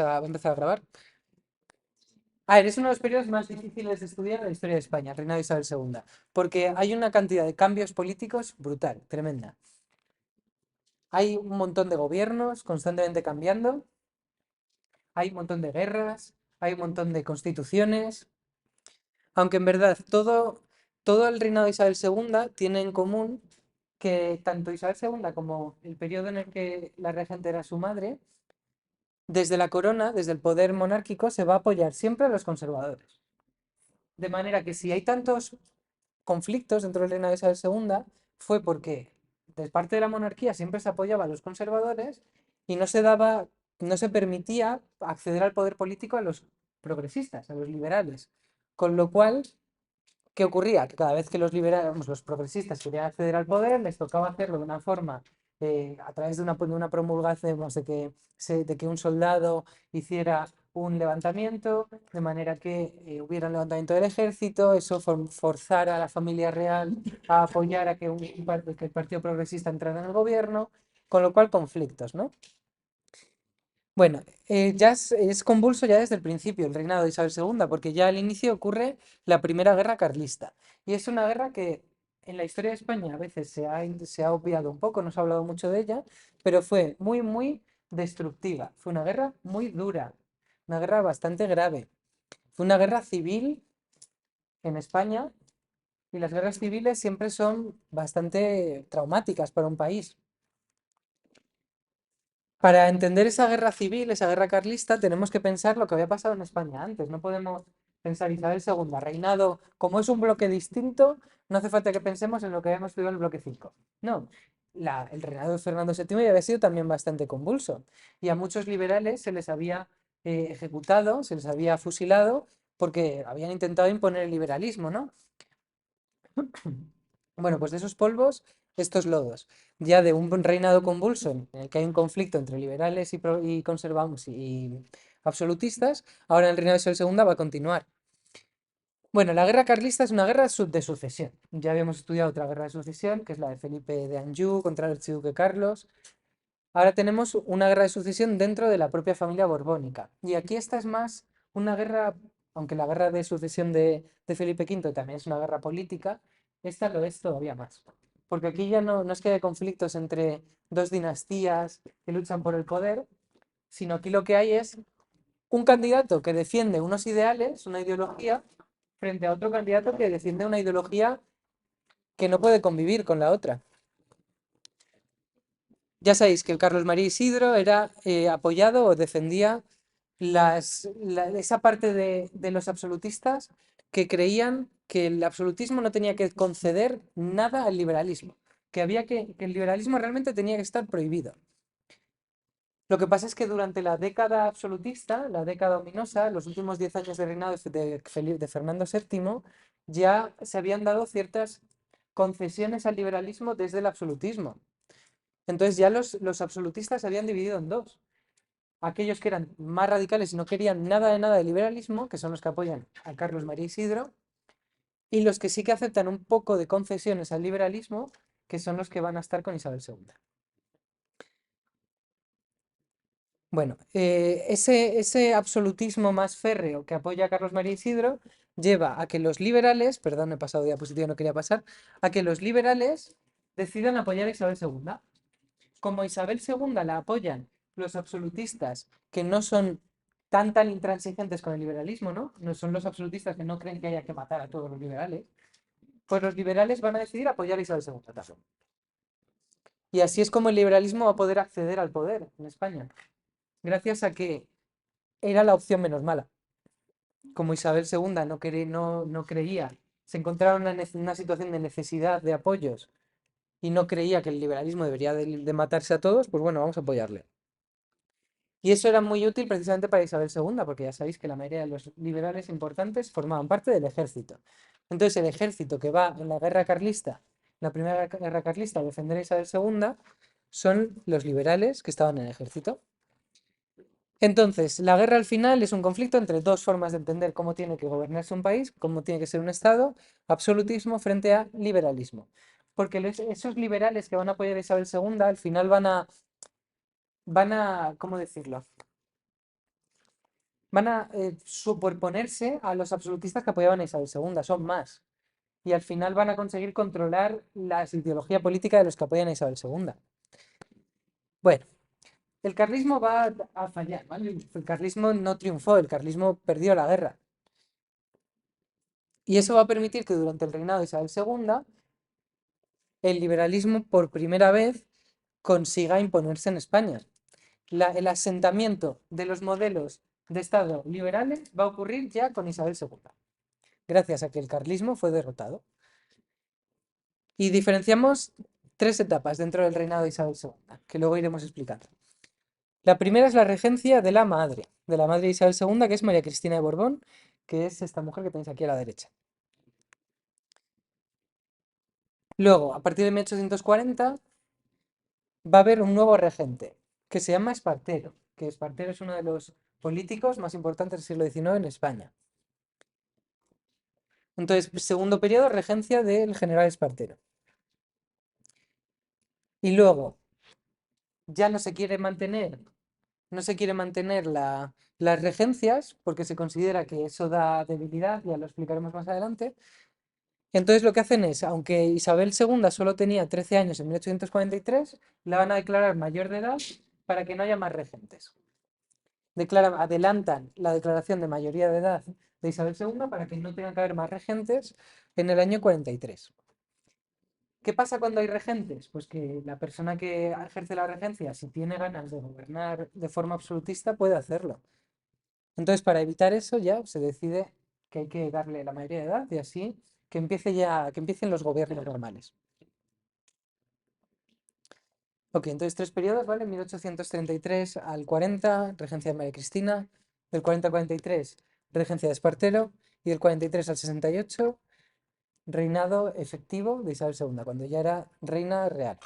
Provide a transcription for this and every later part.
va a empezar a grabar. A ver, es uno de los periodos más difíciles de estudiar en la historia de España, el reinado de Isabel II, porque hay una cantidad de cambios políticos brutal, tremenda. Hay un montón de gobiernos constantemente cambiando, hay un montón de guerras, hay un montón de constituciones, aunque en verdad todo el reinado de Isabel II tiene en común que tanto Isabel II como el periodo en el que la regente era su madre, desde la corona, desde el poder monárquico, se va a apoyar siempre a los conservadores. De manera que si hay tantos conflictos dentro del reinado de Isabel II, fue porque de parte de la monarquía siempre se apoyaba a los conservadores y no se permitía acceder al poder político a los progresistas, a los liberales. Con lo cual, ¿qué ocurría? Que cada vez que los liberales, los progresistas querían acceder al poder, les tocaba hacerlo de una forma, a través de una promulgación, de que un soldado hiciera un levantamiento, de manera que hubiera un levantamiento del ejército, eso forzara a la familia real a apoyar a que, que el Partido Progresista entrara en el gobierno, con lo cual conflictos, ¿no? Bueno, ya es convulso ya desde el principio el reinado de Isabel II, porque ya al inicio ocurre la Primera Guerra Carlista. Y es una guerra que en la historia de España a veces se ha obviado un poco, no se ha hablado mucho de ella, pero fue muy, muy destructiva. Fue una guerra muy dura, una guerra bastante grave. Fue una guerra civil en España y las guerras civiles siempre son bastante traumáticas para un país. Para entender esa guerra civil, esa guerra carlista, tenemos que pensar lo que había pasado en España antes. No podemos pensar Isabel II, reinado, como es un bloque distinto, no hace falta que pensemos en lo que habíamos estudiado en el bloque 5. No, el reinado de Fernando VII ya había sido también bastante convulso. Y a muchos liberales se les había ejecutado, se les había fusilado, porque habían intentado imponer el liberalismo, ¿no? Bueno, pues de esos polvos, estos lodos, ya de un reinado convulso en el que hay un conflicto entre liberales y conservadores y absolutistas, ahora el reinado de Isabel II va a continuar. Bueno, la guerra carlista es una guerra de sucesión. Ya habíamos estudiado otra guerra de sucesión, que es la de Felipe de Anjou contra el archiduque Carlos. Ahora tenemos una guerra de sucesión dentro de la propia familia borbónica. Y aquí esta es más una guerra, aunque la guerra de sucesión de Felipe V también es una guerra política, esta lo es todavía más. Porque aquí ya no es que haya conflictos entre dos dinastías que luchan por el poder, sino aquí lo que hay es un candidato que defiende unos ideales, una ideología, frente a otro candidato que defiende una ideología que no puede convivir con la otra. Ya sabéis que el Carlos María Isidro era apoyado o defendía esa parte de los absolutistas que creían que el absolutismo no tenía que conceder nada al liberalismo, que el liberalismo realmente tenía que estar prohibido. Lo que pasa es que durante la década absolutista, la década ominosa, los últimos 10 años de reinado de Fernando VII, ya se habían dado ciertas concesiones al liberalismo desde el absolutismo. Entonces ya los absolutistas se habían dividido en dos. Aquellos que eran más radicales y no querían nada de nada de liberalismo, que son los que apoyan a Carlos María Isidro, y los que sí que aceptan un poco de concesiones al liberalismo, que son los que van a estar con Isabel II. Bueno, ese absolutismo más férreo que apoya a Carlos María Isidro lleva a que los liberales, perdón, he pasado diapositiva, no quería pasar, a que los liberales decidan apoyar a Isabel II. Como Isabel II la apoyan los absolutistas que no son tan intransigentes con el liberalismo, ¿no? No son los absolutistas que no creen que haya que matar a todos los liberales, pues los liberales van a decidir apoyar a Isabel II también. Y así es como el liberalismo va a poder acceder al poder en España, gracias a que era la opción menos mala. Como Isabel II no creía, se encontraba en una situación de necesidad de apoyos y no creía que el liberalismo debería de matarse a todos, pues bueno, vamos a apoyarle. Y eso era muy útil precisamente para Isabel II, porque ya sabéis que la mayoría de los liberales importantes formaban parte del ejército. Entonces, el ejército que va en la guerra carlista, la primera guerra carlista, a defender a Isabel II, son los liberales que estaban en el ejército. Entonces, la guerra al final es un conflicto entre dos formas de entender cómo tiene que gobernarse un país, cómo tiene que ser un Estado, absolutismo frente a liberalismo. Porque esos liberales que van a apoyar a Isabel II al final ¿cómo decirlo? van a superponerse a los absolutistas que apoyaban a Isabel II, son más. Y al final van a conseguir controlar la ideología política de los que apoyan a Isabel II. Bueno, el carlismo va a fallar, ¿vale? El carlismo no triunfó, el carlismo perdió la guerra. Y eso va a permitir que durante el reinado de Isabel II el liberalismo por primera vez consiga imponerse en España. El asentamiento de los modelos de Estado liberales va a ocurrir ya con Isabel II, gracias a que el carlismo fue derrotado. Y diferenciamos tres etapas dentro del reinado de Isabel II, que luego iremos explicando. La primera es la regencia de la madre de Isabel II, que es María Cristina de Borbón, que es esta mujer que tenéis aquí a la derecha. Luego, a partir de 1840, va a haber un nuevo regente, que se llama Espartero, que Espartero es uno de los políticos más importantes del siglo XIX en España. Entonces, segundo periodo, regencia del general Espartero. Y luego, ya no se quiere mantener las regencias, porque se considera que eso da debilidad, ya lo explicaremos más adelante. Entonces lo que hacen es, aunque Isabel II solo tenía 13 años en 1843, la van a declarar mayor de edad para que no haya más regentes. Adelantan la declaración de mayoría de edad de Isabel II para que no tenga que haber más regentes en el año 43. ¿Qué pasa cuando hay regentes? Pues que la persona que ejerce la regencia, si tiene ganas de gobernar de forma absolutista, puede hacerlo. Entonces, para evitar eso, ya se decide que hay que darle la mayoría de edad y así que empiecen los gobiernos normales. Ok, entonces tres periodos, ¿vale? 1833 al 40, regencia de María Cristina, del 40 al 43, regencia de Espartero, y del 43 al 68, reinado efectivo de Isabel II, cuando ya era reina real.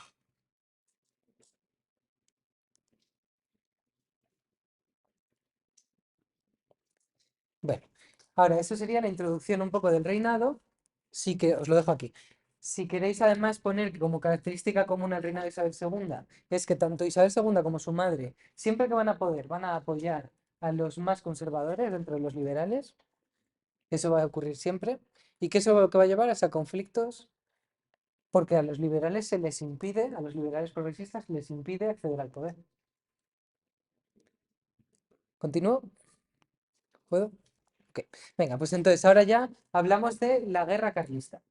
Bueno, ahora eso sería la introducción un poco del reinado. Sí que os lo dejo aquí. Si queréis además poner que como característica común al reinado de Isabel II es que tanto Isabel II como su madre, siempre que van a poder, van a apoyar a los más conservadores dentro de los liberales. Eso va a ocurrir siempre. Y que eso lo que va a llevar es a conflictos porque a los liberales se les impide, a los liberales progresistas les impide acceder al poder. ¿Continúo? ¿Puedo? Ok. Venga, pues entonces ahora ya hablamos de la guerra carlista.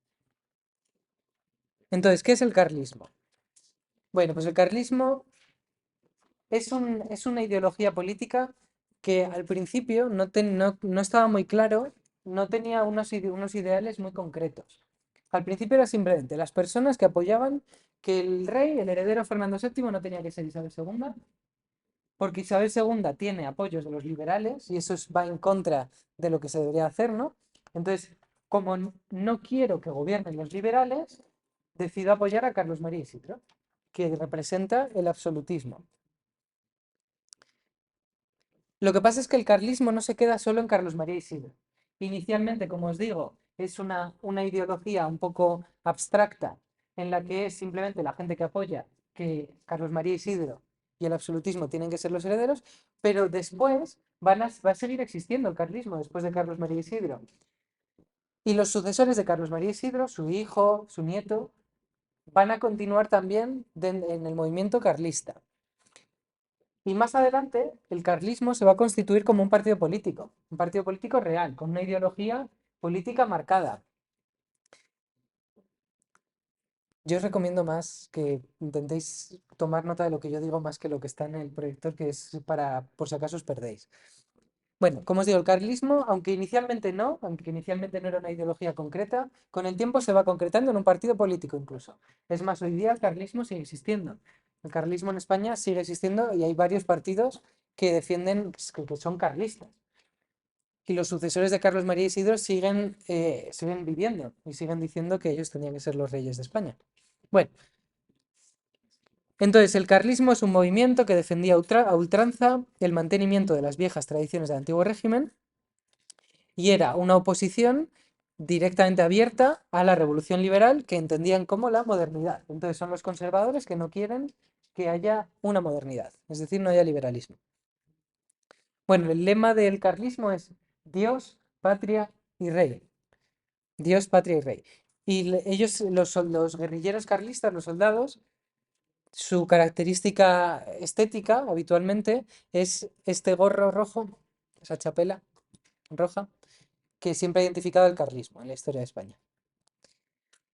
Entonces, ¿qué es el carlismo? Bueno, pues el carlismo es una ideología política que al principio no estaba muy claro, no tenía unos ideales muy concretos. Al principio era simplemente las personas que apoyaban que el rey, el heredero Fernando VII, no tenía que ser Isabel II, porque Isabel II tiene apoyos de los liberales y va en contra de lo que se debería hacer, ¿no? Entonces, como no quiero que gobiernen los liberales, decido apoyar a Carlos María Isidro, que representa el absolutismo. Lo que pasa es que el carlismo no se queda solo en Carlos María Isidro. Inicialmente, como os digo, es una ideología un poco abstracta en la que es simplemente la gente que apoya que Carlos María Isidro y el absolutismo tienen que ser los herederos, pero después va a seguir existiendo el carlismo después de Carlos María Isidro. Y los sucesores de Carlos María Isidro, su hijo, su nieto, van a continuar también en el movimiento carlista. Y más adelante, el carlismo se va a constituir como un partido político real, con una ideología política marcada. Yo os recomiendo más que intentéis tomar nota de lo que yo digo más que lo que está en el proyector, que es para, por si acaso os perdéis. Bueno, como os digo, el carlismo, aunque inicialmente no era una ideología concreta, con el tiempo se va concretando en un partido político incluso. Es más, hoy día el carlismo sigue existiendo. El carlismo en España sigue existiendo y hay varios partidos que defienden pues, que son carlistas. Y los sucesores de Carlos María Isidro siguen viviendo y siguen diciendo que ellos tenían que ser los reyes de España. Bueno, entonces el carlismo es un movimiento que defendía a ultranza el mantenimiento de las viejas tradiciones del antiguo régimen y era una oposición directamente abierta a la revolución liberal que entendían como la modernidad. Entonces son los conservadores que no quieren que haya una modernidad, es decir, no haya liberalismo. Bueno, el lema del carlismo es Dios, patria y rey. Dios, patria y rey. Y ellos, los guerrilleros carlistas, los soldados, su característica estética habitualmente es este gorro rojo, esa chapela roja, que siempre ha identificado el carlismo en la historia de España.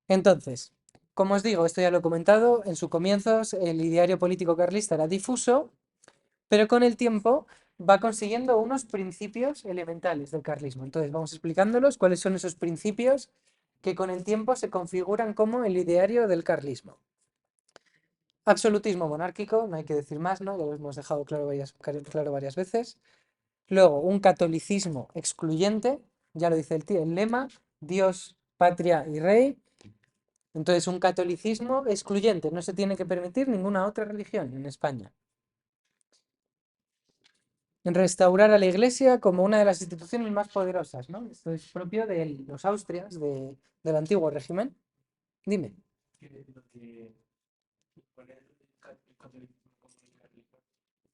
Entonces, como os digo, esto ya lo he comentado, en sus comienzos el ideario político carlista era difuso, pero con el tiempo va consiguiendo unos principios elementales del carlismo. Entonces, vamos explicándolos cuáles son esos principios que con el tiempo se configuran como el ideario del carlismo. Absolutismo monárquico, no hay que decir más, ¿no? Ya lo hemos dejado claro varias veces. Luego, un catolicismo excluyente, ya lo dice el lema, Dios, patria y rey. Entonces, un catolicismo excluyente, no se tiene que permitir ninguna otra religión en España. En restaurar a la Iglesia como una de las instituciones más poderosas, ¿no? Esto es propio de los Austrias del antiguo régimen. Dime.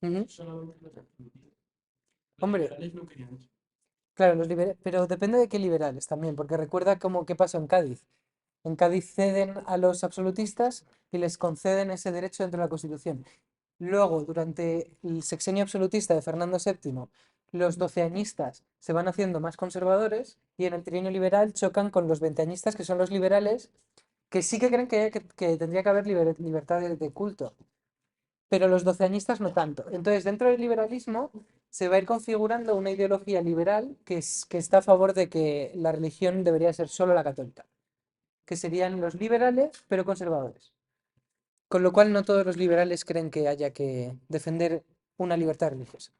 Ujú. Hombre, claro, pero depende de qué liberales también, porque recuerda qué pasó en Cádiz. En Cádiz ceden a los absolutistas y les conceden ese derecho dentro de la Constitución. Luego, durante el sexenio absolutista de Fernando VII, los doceañistas se van haciendo más conservadores y en el trienio liberal chocan con los veinteañistas, que son los liberales, que sí que creen que tendría que haber libertad de culto, pero los doceañistas no tanto. Entonces, dentro del liberalismo se va a ir configurando una ideología liberal que está a favor de que la religión debería ser solo la católica, que serían los liberales, pero conservadores. Con lo cual, no todos los liberales creen que haya que defender una libertad religiosa.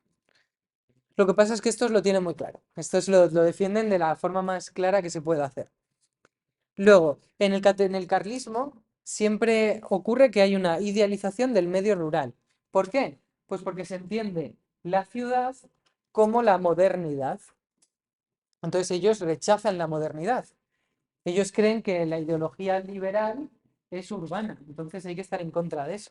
Lo que pasa es que estos lo tienen muy claro. Estos lo defienden de la forma más clara que se puede hacer. Luego, en el carlismo siempre ocurre que hay una idealización del medio rural. ¿Por qué? Pues porque se entiende la ciudad como la modernidad. Entonces ellos rechazan la modernidad. Ellos creen que la ideología liberal es urbana, entonces hay que estar en contra de eso.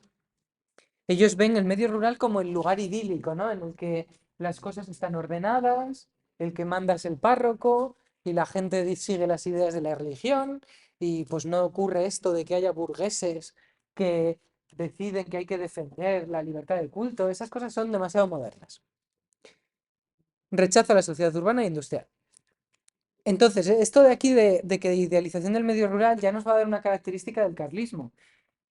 Ellos ven el medio rural como el lugar idílico, ¿no? En el que las cosas están ordenadas, el que manda es el párroco y la gente sigue las ideas de la religión y pues no ocurre esto de que haya burgueses que deciden que hay que defender la libertad de culto. Esas cosas son demasiado modernas. Rechaza la sociedad urbana e industrial. Entonces, esto de aquí de que idealización del medio rural ya nos va a dar una característica del carlismo.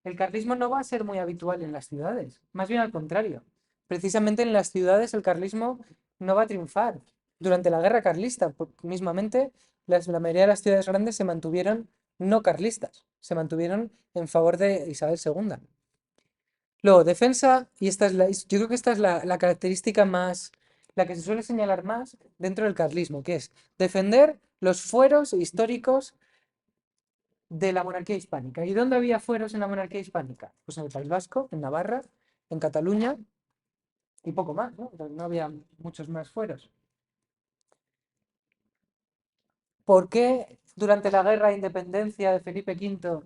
El carlismo no va a ser muy habitual en las ciudades, más bien al contrario. Precisamente en las ciudades el carlismo no va a triunfar. Durante la guerra carlista, mismamente, la mayoría de las ciudades grandes se mantuvieron no carlistas, se mantuvieron en favor de Isabel II. Luego, defensa, y yo creo que esta es la característica más, la que se suele señalar más dentro del carlismo, que es defender los fueros históricos de la monarquía hispánica. ¿Y dónde había fueros en la monarquía hispánica? Pues en el País Vasco, en Navarra, en Cataluña y poco más, ¿no? No había muchos más fueros. ¿Por qué durante la guerra de independencia de Felipe V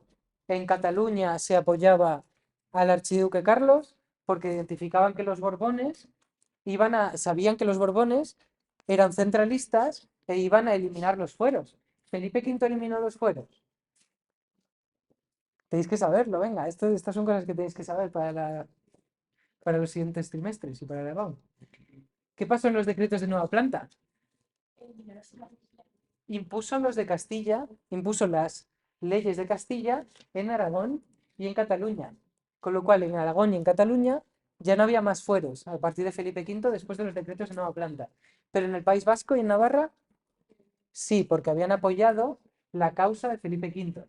en Cataluña se apoyaba al archiduque Carlos? Porque identificaban que los Borbones sabían que los Borbones eran centralistas e iban a eliminar los fueros. Felipe V eliminó los fueros. Tenéis que saberlo, venga, estas son cosas que tenéis que saber para los siguientes trimestres y para el EBAU. ¿Qué pasó en los decretos de nueva planta? Impuso los de Castilla, impuso las leyes de Castilla en Aragón y en Cataluña. Con lo cual, en Aragón y en Cataluña ya no había más fueros a partir de Felipe V después de los decretos de nueva planta. Pero en el País Vasco y en Navarra, sí, porque habían apoyado la causa de Felipe V.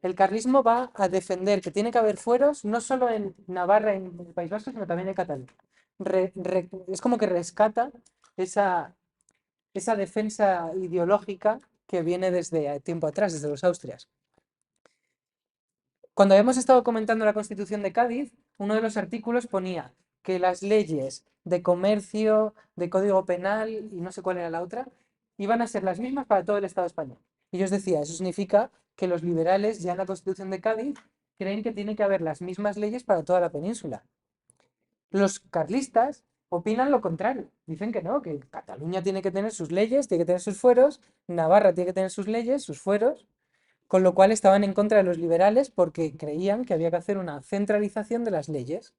El carlismo va a defender que tiene que haber fueros no solo en Navarra y en el País Vasco, sino también en Cataluña. Es como que rescata esa defensa ideológica que viene desde tiempo atrás, desde los Austrias. Cuando habíamos estado comentando la Constitución de Cádiz, uno de los artículos ponía que las leyes de comercio, de código penal y no sé cuál era la otra, iban a ser las mismas para todo el Estado español. Y yo os decía, eso significa que los liberales ya en la Constitución de Cádiz creen que tiene que haber las mismas leyes para toda la península. Los carlistas opinan lo contrario. Dicen que no, que Cataluña tiene que tener sus leyes, tiene que tener sus fueros, Navarra tiene que tener sus leyes, sus fueros, con lo cual estaban en contra de los liberales porque creían que había que hacer una centralización de las leyes,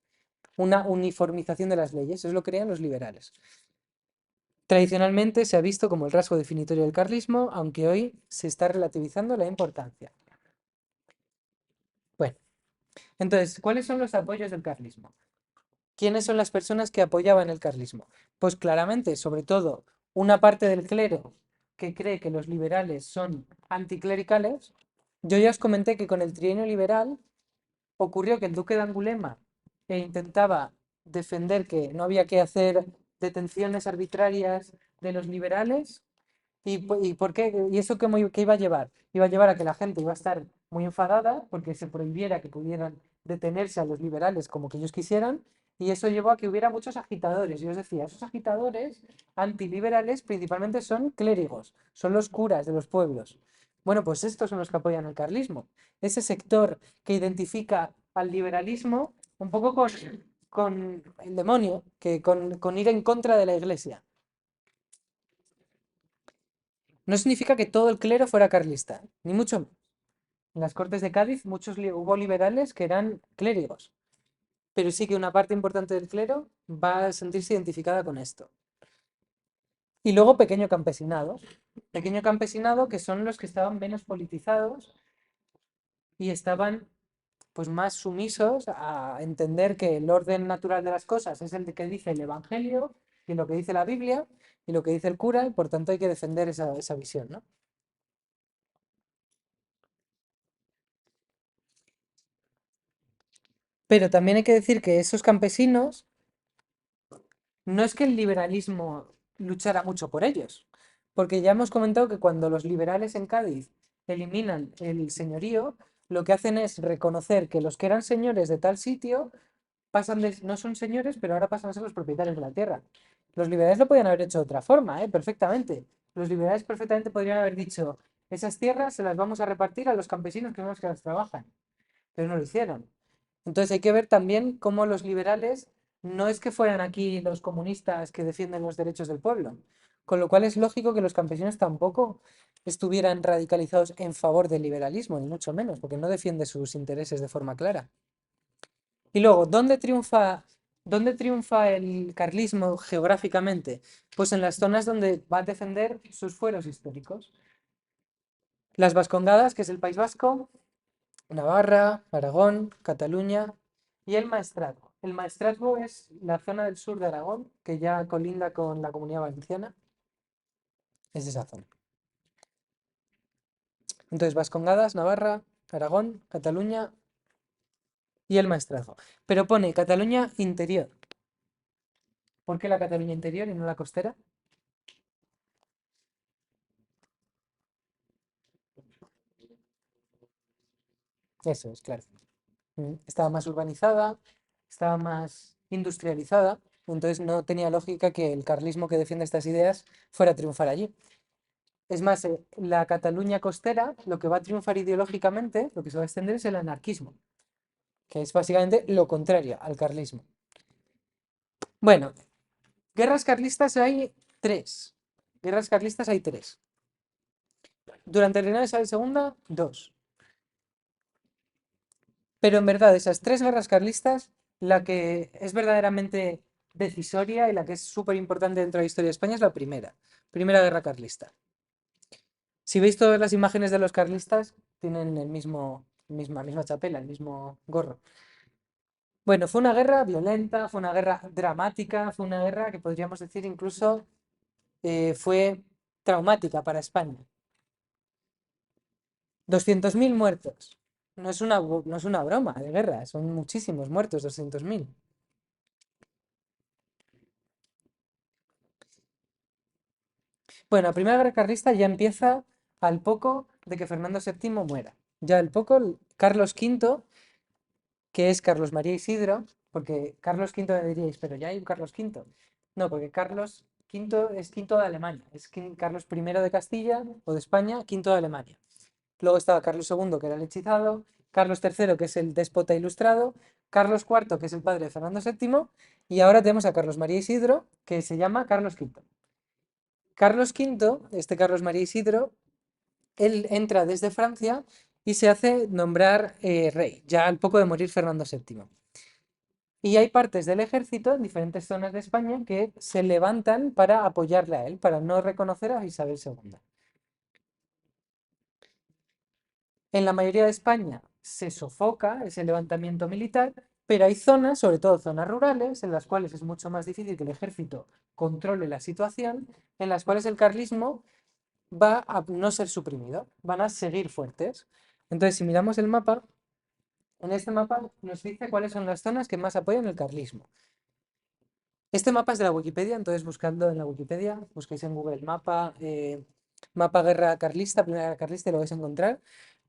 una uniformización de las leyes. Eso lo creían los liberales. Tradicionalmente se ha visto como el rasgo definitorio del carlismo, aunque hoy se está relativizando la importancia. Bueno, entonces, ¿cuáles son los apoyos del carlismo? ¿Quiénes son las personas que apoyaban el carlismo? Pues claramente, sobre todo, una parte del clero que cree que los liberales son anticlericales. Yo ya os comenté que con el trienio liberal ocurrió que el duque de Angulema intentaba defender que no había que hacer detenciones arbitrarias de los liberales. ¿Y por qué? ¿Y eso qué iba a llevar? Iba a llevar a que la gente iba a estar muy enfadada porque se prohibiera que pudieran detenerse a los liberales como que ellos quisieran, y eso llevó a que hubiera muchos agitadores. Y os decía, esos agitadores antiliberales principalmente son clérigos, son los curas de los pueblos. Bueno, pues estos son los que apoyan el carlismo. Ese sector que identifica al liberalismo un poco con el demonio, con ir en contra de la iglesia. No significa que todo el clero fuera carlista, ni mucho menos. En las Cortes de Cádiz hubo liberales que eran clérigos, pero sí que una parte importante del clero va a sentirse identificada con esto. Y luego pequeño campesinado que son los que estaban menos politizados y estaban pues más sumisos a entender que el orden natural de las cosas es el de que dice el Evangelio y lo que dice la Biblia y lo que dice el cura, y por tanto hay que defender esa visión, ¿no? Pero también hay que decir que esos campesinos no es que el liberalismo luchara mucho por ellos, porque ya hemos comentado que cuando los liberales en Cádiz eliminan el señorío, lo que hacen es reconocer que los que eran señores de tal sitio no son señores, pero ahora pasan a ser los propietarios de la tierra. Los liberales lo podían haber hecho de otra forma, perfectamente. Los liberales perfectamente podrían haber dicho, esas tierras se las vamos a repartir a los campesinos que son los que las trabajan, pero no lo hicieron. Entonces hay que ver también cómo los liberales no es que fueran aquí los comunistas que defienden los derechos del pueblo, con lo cual es lógico que los campesinos tampoco estuvieran radicalizados en favor del liberalismo, ni mucho menos, porque no defiende sus intereses de forma clara. Y luego, dónde triunfa el carlismo geográficamente? Pues en las zonas donde va a defender sus fueros históricos. Las Vascongadas, que es el País Vasco, Navarra, Aragón, Cataluña y el Maestrazgo. El Maestrazgo es la zona del sur de Aragón, que ya colinda con la Comunidad Valenciana. Es de esa zona. Entonces, Vascongadas, Navarra, Aragón, Cataluña y el Maestrazgo. Pero pone Cataluña interior. ¿Por qué la Cataluña interior y no la costera? Eso es, claro. Estaba más urbanizada, estaba más industrializada, entonces no tenía lógica que el carlismo que defiende estas ideas fuera a triunfar allí. Es más, la Cataluña costera, lo que va a triunfar ideológicamente, lo que se va a extender es el anarquismo, que es básicamente lo contrario al carlismo. Bueno, guerras carlistas hay tres. Guerras carlistas hay tres. Durante el reinado de Isabel II, dos. Pero en verdad, esas tres guerras carlistas, la que es verdaderamente decisoria y la que es súper importante dentro de la historia de España es la primera guerra carlista. Si veis todas las imágenes de los carlistas, tienen misma chapela, el mismo gorro. Bueno, fue una guerra violenta, fue una guerra dramática, fue una guerra que podríamos decir incluso fue traumática para España. 200.000 muertos. No es una broma de guerra, son muchísimos muertos, 200.000. Bueno, la primera guerra carlista ya empieza al poco de que Fernando VII muera. Ya al poco, Carlos V, que es Carlos María Isidro, porque Carlos V me diríais, pero ya hay un Carlos V. No, porque Carlos V es quinto de Alemania, es Carlos I de Castilla o de España, quinto de Alemania. Luego estaba Carlos II, que era el hechizado, Carlos III, que es el déspota ilustrado, Carlos IV, que es el padre de Fernando VII, y ahora tenemos a Carlos María Isidro, que se llama Carlos V. Carlos V, este Carlos María Isidro, él entra desde Francia y se hace nombrar rey, ya al poco de morir Fernando VII. Y hay partes del ejército en diferentes zonas de España que se levantan para apoyarle a él, para no reconocer a Isabel II. En la mayoría de España se sofoca ese levantamiento militar, pero hay zonas, sobre todo zonas rurales, en las cuales es mucho más difícil que el ejército controle la situación, en las cuales el carlismo va a no ser suprimido, van a seguir fuertes. Entonces, si miramos el mapa, en este mapa nos dice cuáles son las zonas que más apoyan el carlismo. Este mapa es de la Wikipedia, entonces buscando en la Wikipedia, busquéis en Google mapa guerra carlista, primera guerra carlista y lo vais a encontrar.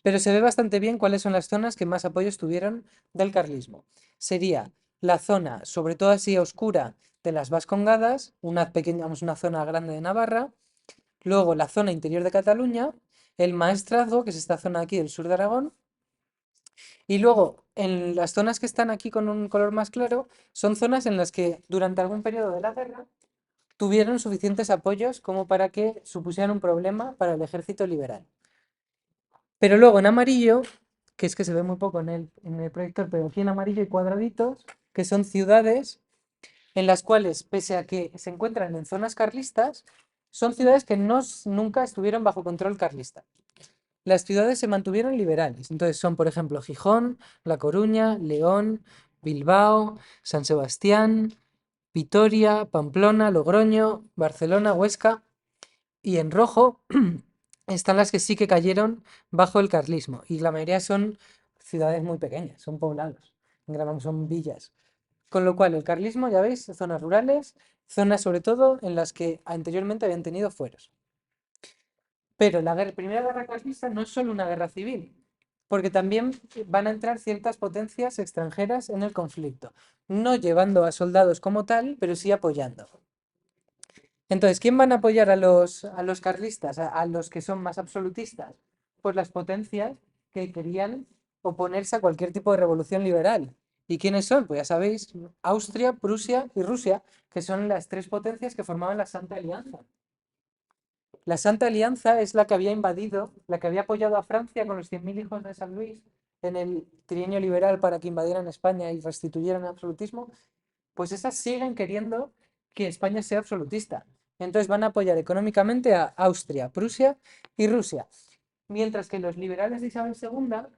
Pero se ve bastante bien cuáles son las zonas que más apoyos tuvieron del carlismo. Sería la zona, sobre todo así oscura, de las Vascongadas, una pequeña, vamos, una zona grande de Navarra, luego la zona interior de Cataluña, el Maestrazgo, que es esta zona aquí del sur de Aragón, y luego en las zonas que están aquí con un color más claro, son zonas en las que durante algún periodo de la guerra tuvieron suficientes apoyos como para que supusieran un problema para el ejército liberal. Pero luego en amarillo, que es que se ve muy poco en el proyector, pero aquí en amarillo hay cuadraditos, que son ciudades en las cuales, pese a que se encuentran en zonas carlistas, son ciudades que nunca estuvieron bajo control carlista. Las ciudades se mantuvieron liberales. Entonces son, por ejemplo, Gijón, La Coruña, León, Bilbao, San Sebastián, Vitoria, Pamplona, Logroño, Barcelona, Huesca. Y en rojo están las que sí que cayeron bajo el carlismo. Y la mayoría son ciudades muy pequeñas, son poblados, son villas. Con lo cual el carlismo, ya veis, zonas rurales, zonas sobre todo en las que anteriormente habían tenido fueros. Pero la Primera Guerra Carlista no es solo una guerra civil, porque también van a entrar ciertas potencias extranjeras en el conflicto, no llevando a soldados como tal, pero sí apoyando. Entonces, ¿quién van a apoyar a los carlistas, a los que son más absolutistas? Pues las potencias que querían oponerse a cualquier tipo de revolución liberal. ¿Y quiénes son? Pues ya sabéis, Austria, Prusia y Rusia, que son las tres potencias que formaban la Santa Alianza. La Santa Alianza es la que había invadido, la que había apoyado a Francia con los 100.000 hijos de San Luis en el trienio liberal para que invadieran España y restituyeran el absolutismo, pues esas siguen queriendo que España sea absolutista. Entonces van a apoyar económicamente a Austria, Prusia y Rusia. Mientras que los liberales de Isabel II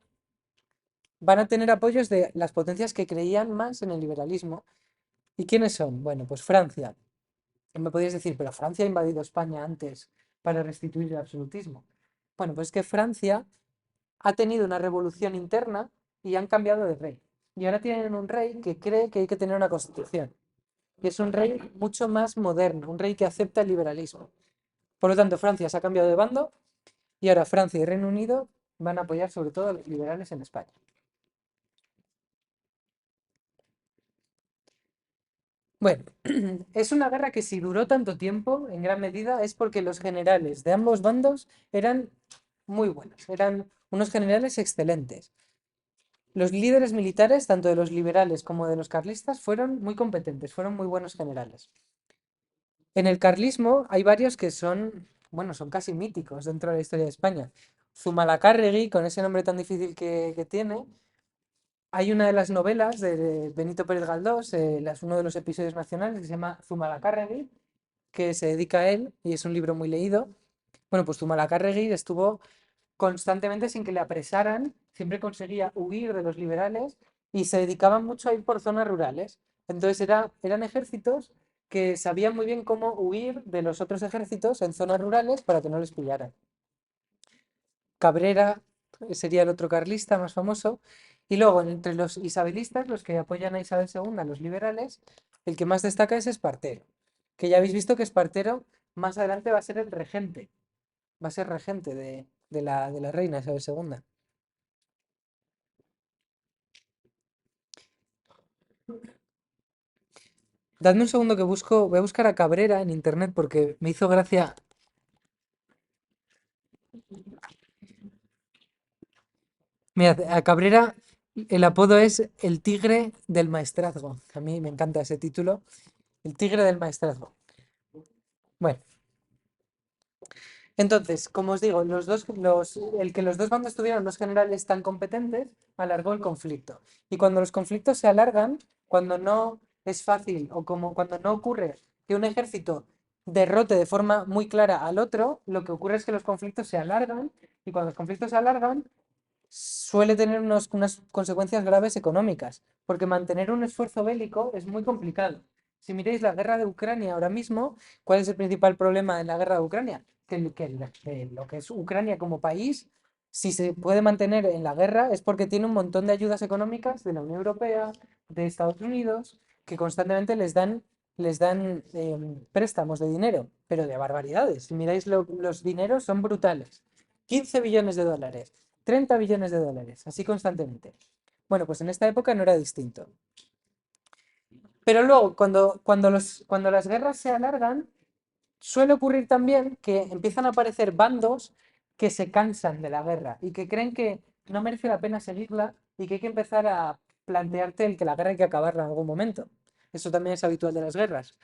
van a tener apoyos de las potencias que creían más en el liberalismo. ¿Y quiénes son? Bueno, pues Francia. Me podrías decir, pero Francia ha invadido España antes para restituir el absolutismo. Bueno, pues es que Francia ha tenido una revolución interna y han cambiado de rey. Y ahora tienen un rey que cree que hay que tener una constitución. Y es un rey mucho más moderno, un rey que acepta el liberalismo. Por lo tanto, Francia se ha cambiado de bando y ahora Francia y Reino Unido van a apoyar sobre todo a los liberales en España. Bueno, es una guerra que si duró tanto tiempo, en gran medida, es porque los generales de ambos bandos eran muy buenos, eran unos generales excelentes. Los líderes militares, tanto de los liberales como de los carlistas, fueron muy competentes, fueron muy buenos generales. En el carlismo hay varios que son, bueno, son casi míticos dentro de la historia de España. Zumalacárregui, con ese nombre tan difícil que tiene, hay una de las novelas de Benito Pérez Galdós, uno de los episodios nacionales, que se llama Zumalacárregui, que se dedica a él y es un libro muy leído. Bueno, pues Zumalacárregui estuvo constantemente sin que le apresaran, siempre conseguía huir de los liberales y se dedicaban mucho a ir por zonas rurales. Entonces eran ejércitos que sabían muy bien cómo huir de los otros ejércitos en zonas rurales para que no les pillaran. Cabrera sería el otro carlista más famoso. Y luego, entre los isabelistas, los que apoyan a Isabel II, los liberales, el que más destaca es Espartero. Que ya habéis visto que Espartero más adelante va a ser el regente. Va a ser regente de la reina Isabel II. Dadme un segundo que voy a buscar a Cabrera en internet porque me hizo gracia. Mira, a Cabrera El apodo es el tigre del maestrazgo. A mí me encanta ese título. El tigre del maestrazgo. Bueno, entonces, como os digo, el que los dos bandos tuvieron los generales tan competentes alargó el conflicto. Y cuando los conflictos se alargan, cuando no es fácil o como cuando no ocurre que un ejército derrote de forma muy clara al otro, lo que ocurre es que los conflictos se alargan y cuando los conflictos se alargan, suele tener unas consecuencias graves económicas, porque mantener un esfuerzo bélico es muy complicado. Si miráis la guerra de Ucrania ahora mismo, ¿cuál es el principal problema en la guerra de Ucrania? Que lo que es Ucrania como país, si se puede mantener en la guerra, es porque tiene un montón de ayudas económicas de la Unión Europea, de Estados Unidos, que constantemente les dan préstamos de dinero, pero de barbaridades. Si miráis los dineros, son brutales. 15 billones de dólares. 30 billones de dólares, así constantemente. Bueno, pues en esta época no era distinto. Pero luego, cuando las guerras se alargan, suele ocurrir también que empiezan a aparecer bandos que se cansan de la guerra y que creen que no merece la pena seguirla y que hay que empezar a plantearte el que la guerra hay que acabarla en algún momento. Eso también es habitual de las guerras.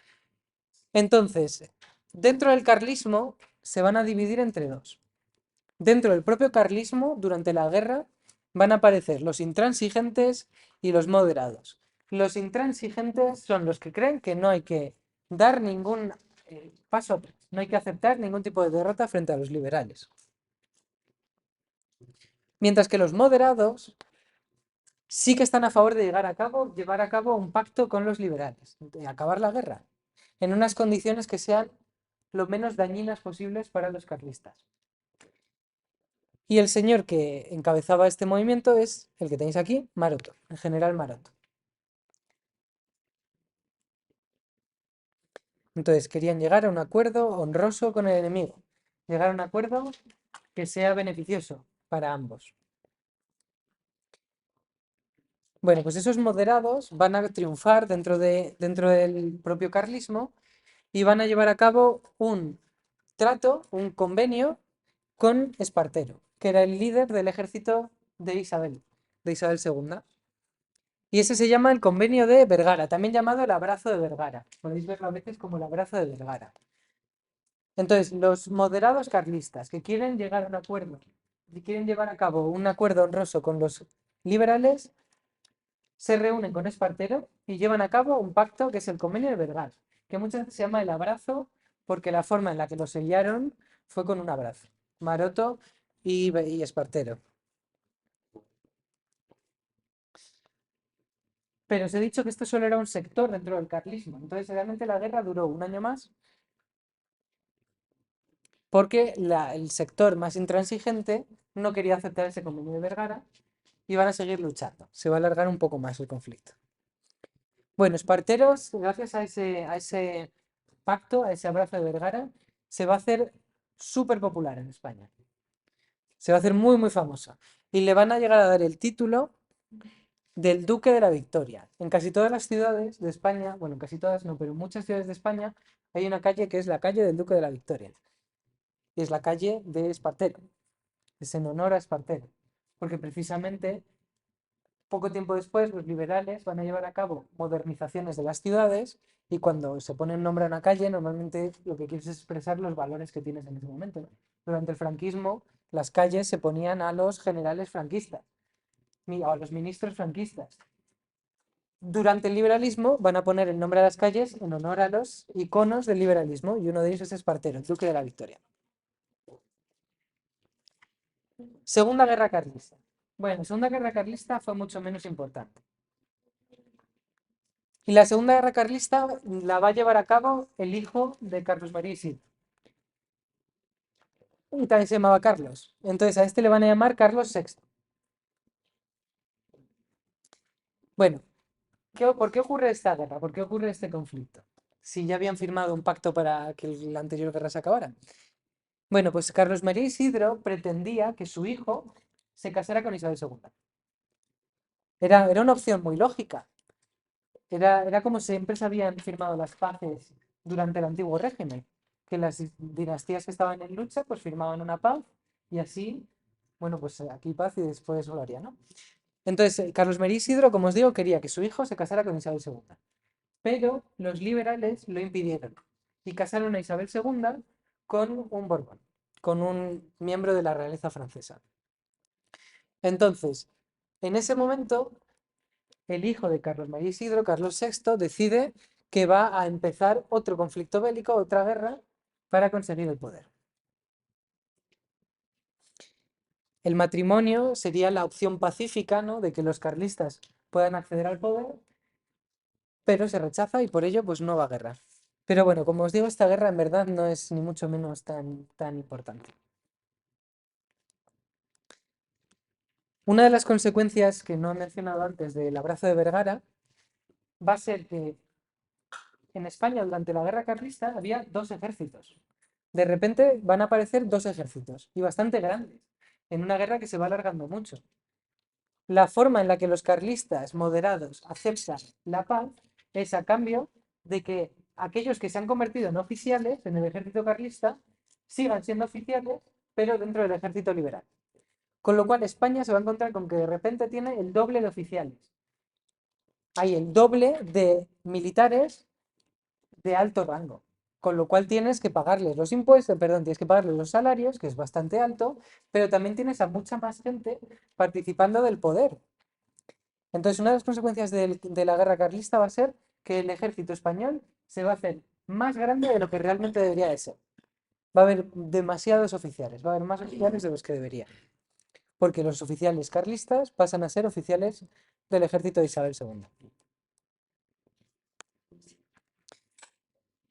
Entonces, dentro del carlismo se van a dividir entre dos. Dentro del propio carlismo, durante la guerra, van a aparecer los intransigentes y los moderados. Los intransigentes son los que creen que no hay que dar ningún paso atrás, no hay que aceptar ningún tipo de derrota frente a los liberales. Mientras que los moderados sí que están a favor de llevar a cabo un pacto con los liberales, de acabar la guerra, en unas condiciones que sean lo menos dañinas posibles para los carlistas. Y el señor que encabezaba este movimiento es el que tenéis aquí, Maroto, el general Maroto. Entonces querían llegar a un acuerdo honroso con el enemigo, llegar a un acuerdo que sea beneficioso para ambos. Bueno, pues esos moderados van a triunfar dentro del propio carlismo y van a llevar a cabo un trato, un convenio con Espartero, que era el líder del ejército de Isabel II. Y ese se llama el Convenio de Vergara, también llamado el Abrazo de Vergara. Podéis verlo a veces como el Abrazo de Vergara. Entonces, los moderados carlistas que quieren llegar a un acuerdo, que quieren llevar a cabo un acuerdo honroso con los liberales, se reúnen con Espartero y llevan a cabo un pacto que es el Convenio de Vergara, que muchas veces se llama el Abrazo porque la forma en la que lo sellaron fue con un abrazo. Maroto y Espartero. Pero os he dicho que esto solo era un sector dentro del carlismo. Entonces, realmente la guerra duró un año más porque el sector más intransigente no quería aceptar ese convenio de Vergara y van a seguir luchando. Se va a alargar un poco más el conflicto. Bueno, Esparteros, gracias a ese pacto, a ese abrazo de Vergara, se va a hacer súper popular en España. Se va a hacer muy, muy famoso. Y le van a llegar a dar el título del Duque de la Victoria. En casi todas las ciudades de España, bueno, en casi todas no, pero en muchas ciudades de España hay una calle que es la calle del Duque de la Victoria. Y es la calle de Espartero. Es en honor a Espartero. Porque precisamente poco tiempo después los liberales van a llevar a cabo modernizaciones de las ciudades y cuando se pone un nombre a una calle, normalmente lo que quieres es expresar los valores que tienes en ese momento. Durante el franquismo, las calles se ponían a los generales franquistas o a los ministros franquistas. Durante el liberalismo van a poner el nombre a las calles en honor a los iconos del liberalismo y uno de ellos es Espartero, el Duque de la Victoria. Segunda Guerra Carlista. Bueno, Segunda Guerra Carlista fue mucho menos importante. Y la Segunda Guerra Carlista la va a llevar a cabo el hijo de Carlos María Isidro. Y también se llamaba Carlos. Entonces a este le van a llamar Carlos VI. Bueno, ¿por qué ocurre esta guerra? ¿Por qué ocurre este conflicto? Si ya habían firmado un pacto para que la anterior guerra se acabara. Bueno, pues Carlos María Isidro pretendía que su hijo se casara con Isabel II. Era una opción muy lógica. Era como siempre se habían firmado las paces durante el antiguo régimen, que las dinastías que estaban en lucha pues firmaban una paz y así, bueno, pues aquí paz y después gloria, ¿no? Entonces, Carlos María Isidro, como os digo, quería que su hijo se casara con Isabel II, pero los liberales lo impidieron y casaron a Isabel II con un Borbón, con un miembro de la realeza francesa. Entonces, en ese momento, el hijo de Carlos María Isidro, Carlos VI, decide que va a empezar otro conflicto bélico, otra guerra, para conseguir el poder. El matrimonio sería la opción pacífica, ¿no?, de que los carlistas puedan acceder al poder, pero se rechaza y por ello pues no va a guerra. Pero bueno, como os digo, esta guerra en verdad no es ni mucho menos tan importante. Una de las consecuencias que no he mencionado antes del abrazo de Vergara va a ser que en España durante la guerra carlista había dos ejércitos. De repente van a aparecer dos ejércitos y bastante grandes en una guerra que se va alargando mucho. La forma en la que los carlistas moderados aceptan la paz es a cambio de que aquellos que se han convertido en oficiales en el ejército carlista sigan siendo oficiales, pero dentro del ejército liberal. Con lo cual España se va a encontrar con que de repente tiene el doble de oficiales. Hay el doble de militares de alto rango. Con lo cual tienes que pagarles los impuestos, perdón, tienes que pagarles los salarios, que es bastante alto, pero también tienes a mucha más gente participando del poder. Entonces, una de las consecuencias de la guerra carlista va a ser que el ejército español se va a hacer más grande de lo que realmente debería de ser. Va a haber demasiados oficiales, va a haber más oficiales de los que debería. Porque los oficiales carlistas pasan a ser oficiales del ejército de Isabel II.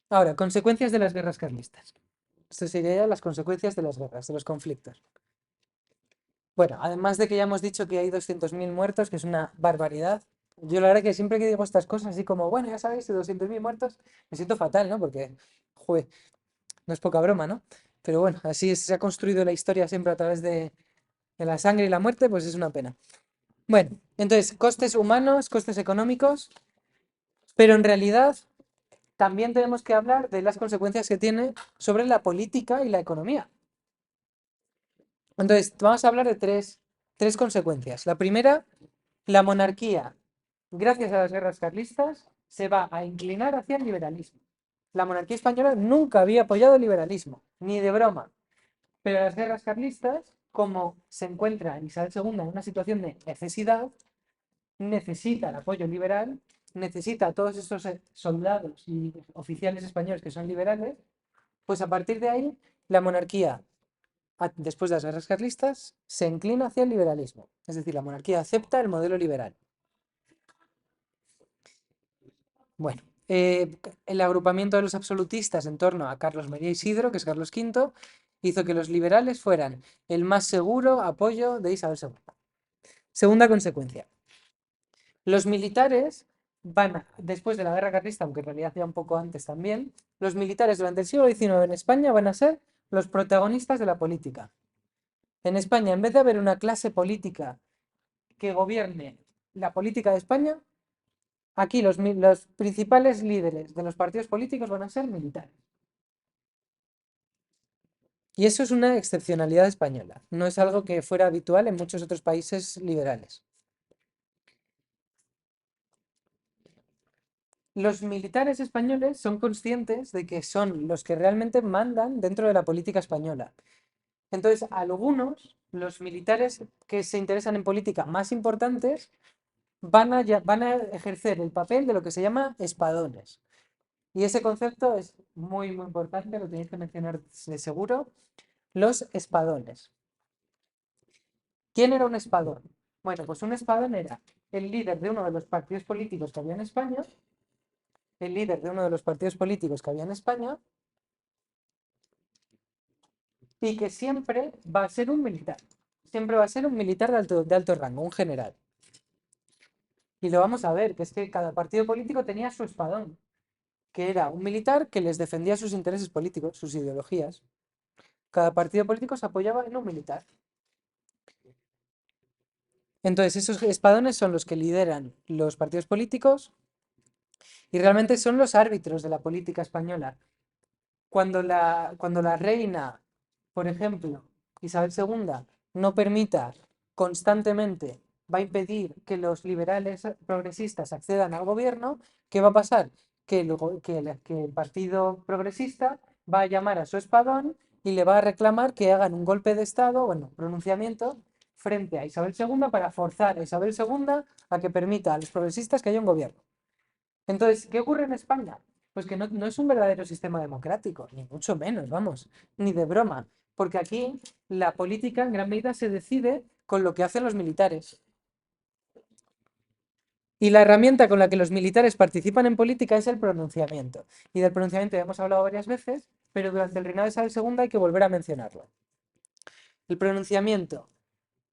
Ahora, consecuencias de las guerras carlistas. Esto serían las consecuencias de las guerras, de los conflictos. Bueno, además de que ya hemos dicho que hay 200.000 muertos, que es una barbaridad. Yo la verdad que siempre que digo estas cosas, así como, bueno, ya sabéis, 200.000 muertos, me siento fatal, ¿no? Porque, joder, no es poca broma, ¿no? Pero bueno, así se ha construido la historia siempre a través de la sangre y la muerte, pues es una pena. Bueno, entonces, costes humanos, costes económicos, pero en realidad también tenemos que hablar de las consecuencias que tiene sobre la política y la economía. Entonces, vamos a hablar de tres consecuencias. La primera, la monarquía, gracias a las guerras carlistas, se va a inclinar hacia el liberalismo. La monarquía española nunca había apoyado el liberalismo, ni de broma. Pero las guerras carlistas, como se encuentra Isabel II en una situación de necesidad, necesita el apoyo liberal, necesita a todos estos soldados y oficiales españoles que son liberales, pues a partir de ahí la monarquía, después de las guerras carlistas, se inclina hacia el liberalismo. Es decir, la monarquía acepta el modelo liberal. Bueno, el agrupamiento de los absolutistas en torno a Carlos María Isidro, que es Carlos V, hizo que los liberales fueran el más seguro apoyo de Isabel II. Segunda consecuencia. Los militares después de la guerra carlista, aunque en realidad ya un poco antes también, los militares durante el siglo XIX en España van a ser los protagonistas de la política. En España, en vez de haber una clase política que gobierne la política de España, aquí los principales líderes de los partidos políticos van a ser militares. Y eso es una excepcionalidad española, no es algo que fuera habitual en muchos otros países liberales. Los militares españoles son conscientes de que son los que realmente mandan dentro de la política española. Entonces, algunos, los militares que se interesan en política más importantes, van a ejercer el papel de lo que se llama espadones. Y ese concepto es muy, muy importante, lo tenéis que mencionar de seguro. Los espadones. ¿Quién era un espadón? Bueno, pues un espadón era el líder de uno de los partidos políticos que había en España, el líder de uno de los partidos políticos que había en España, y que siempre va a ser un militar. Siempre va a ser un militar de alto rango, un general. Y lo vamos a ver, que es que cada partido político tenía su espadón, que era un militar que les defendía sus intereses políticos, sus ideologías. Cada partido político se apoyaba en un militar. Entonces, esos espadones son los que lideran los partidos políticos y realmente son los árbitros de la política española. Cuando la reina, por ejemplo, Isabel II, no permita constantemente va a impedir que los liberales progresistas accedan al gobierno. ¿Qué va a pasar? Que el Partido Progresista va a llamar a su espadón y le va a reclamar que hagan un golpe de Estado, bueno, pronunciamiento, frente a Isabel II para forzar a Isabel II a que permita a los progresistas que haya un gobierno. Entonces, ¿qué ocurre en España? Pues que no es un verdadero sistema democrático, ni mucho menos, vamos, ni de broma, porque aquí la política en gran medida se decide con lo que hacen los militares. Y la herramienta con la que los militares participan en política es el pronunciamiento. Y del pronunciamiento ya hemos hablado varias veces, pero durante el reinado de Isabel II hay que volver a mencionarlo. El pronunciamiento,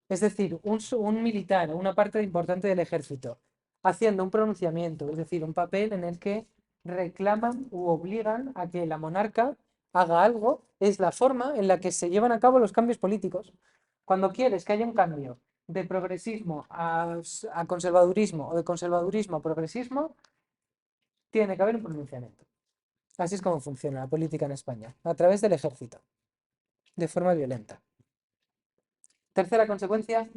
es decir, un militar o una parte importante del ejército haciendo un pronunciamiento, es decir, un papel en el que reclaman u obligan a que la monarca haga algo, es la forma en la que se llevan a cabo los cambios políticos. Cuando quieres que haya un cambio de progresismo a conservadurismo o de conservadurismo a progresismo, tiene que haber un pronunciamiento. Así es como funciona la política en España, a través del ejército, de forma violenta. Tercera consecuencia,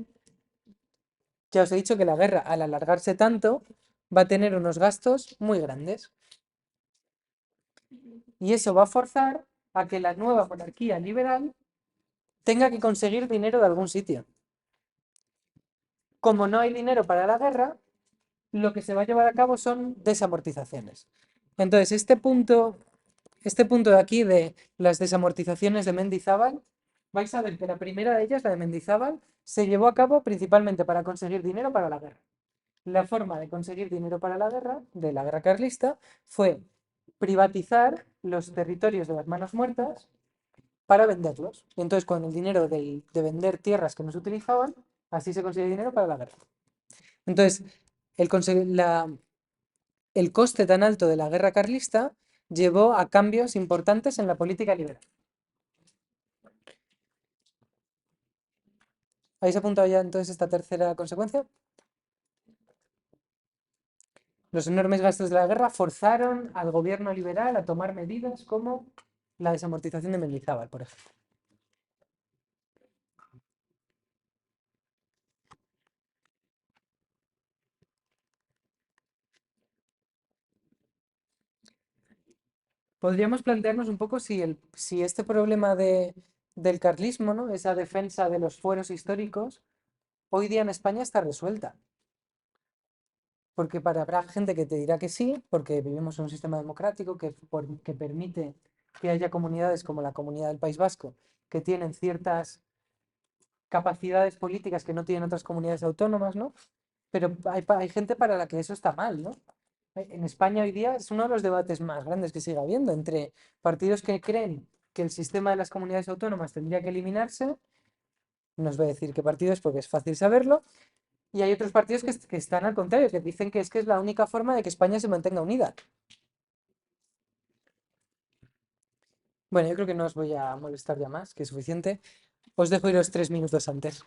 ya os he dicho que la guerra, al alargarse tanto, va a tener unos gastos muy grandes. Y eso va a forzar a que la nueva monarquía liberal tenga que conseguir dinero de algún sitio. Como no hay dinero para la guerra, lo que se va a llevar a cabo son desamortizaciones. Entonces, este punto de aquí de las desamortizaciones de Mendizábal, vais a ver que la primera de ellas, la de Mendizábal, se llevó a cabo principalmente para conseguir dinero para la guerra. La forma de conseguir dinero para la guerra, de la guerra carlista, fue privatizar los territorios de las manos muertas para venderlos. Y entonces, con el dinero de vender tierras que no se utilizaban, así se consigue dinero para la guerra. Entonces, el coste tan alto de la guerra carlista llevó a cambios importantes en la política liberal. ¿Habéis apuntado ya entonces esta tercera consecuencia? Los enormes gastos de la guerra forzaron al gobierno liberal a tomar medidas como la desamortización de Mendizábal, por ejemplo. Podríamos plantearnos un poco si este problema del carlismo, ¿no? Esa defensa de los fueros históricos, hoy día en España está resuelta. Porque habrá gente que te dirá que sí, porque vivimos en un sistema democrático que permite que haya comunidades como la comunidad del País Vasco, que tienen ciertas capacidades políticas que no tienen otras comunidades autónomas, ¿no? Pero hay gente para la que eso está mal, ¿no? En España hoy día es uno de los debates más grandes que sigue habiendo entre partidos que creen que el sistema de las comunidades autónomas tendría que eliminarse, no os voy a decir qué partidos porque es fácil saberlo, y hay otros partidos que están al contrario, que dicen que es la única forma de que España se mantenga unida. Bueno, yo creo que no os voy a molestar ya más, que es suficiente. Os dejo iros 3 minutos antes.